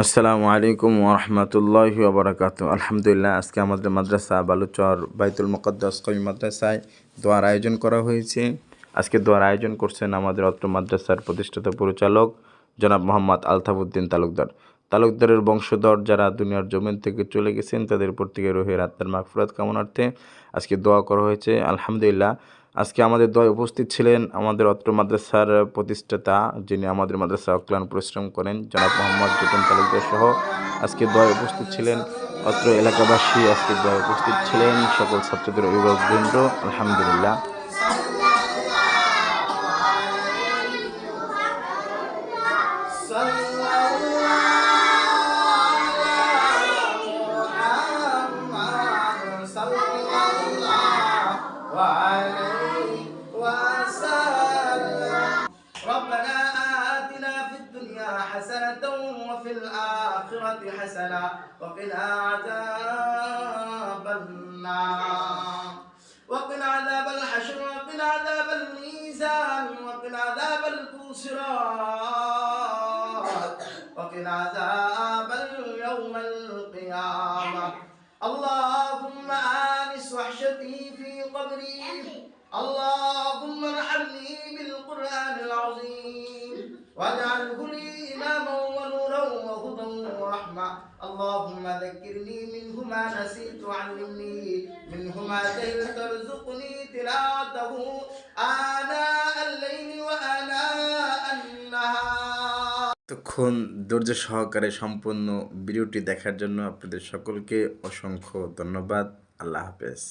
আসসালামু আলাইকুম ওরহমতুল্লাহি ওবরাকাতু। আলহামদুলিল্লাহ, আজকে আমাদের মাদ্রাসা বালুচর বাইতুল মুকদ্দাস কওমি মাদ্রাসায় দোয়ার আয়োজন করা হয়েছে। আজকে দোয়ার আয়োজন করছেন আমাদের অত্র মাদ্রাসার প্রতিষ্ঠাতা পরিচালক জনাব মোহাম্মদ আলতাফউদ্দিন তালুকদার। তালুকদারের বংশধর যারা দুনিয়ার জমিন থেকে চলে গেছেন তাদের প্রত্যেকের রুহের আত্মার মাগফিরাত কামনার্থে আজকে দোয়া করা হয়েছে। আলহামদুলিল্লাহ, আজকে আমাদের দোয়ায় উপস্থিত ছিলেন আমাদের অত্র মাদ্রাসার প্রতিষ্ঠাতা, যিনি আমাদের মাদ্রাসা অক্লান পরিশ্রম করেন, জনাব মোহাম্মদ জুটন তালুকদার সহ আজকে দোয়ায় উপস্থিত ছিলেন অত্র এলাকাবাসী, আজকে দোয়ায় উপস্থিত ছিলেন সকল ছাত্রদের অভিভাবকবৃন্দ। আলহামদুলিল্লাহ। ربنا آتنا في الدنيا حسنة وفي الآخرة حسنة وقنا عذاب النار وقنا عذاب الحشر وقنا عذاب الميزان وقنا عذاب الصراط وقنا عذاب يوم القيامة. اللهم آنس وحشتي في قبري، اللهم ارحمني بالقرآن العظيم واجعله لي إماما ونورا وهدى ورحمة. اللهم ذكرني منه ما نسيت وعلمني منه ما جهلت وارزقني تلاوته آناء الليل وآناء النهار. তখন ধৈর্য সহকারে সম্পূর্ণ ভিডিওটি দেখার জন্য আপনাদের সকলকে অসংখ্য ধন্যবাদ। আল্লাহ হাফেজ।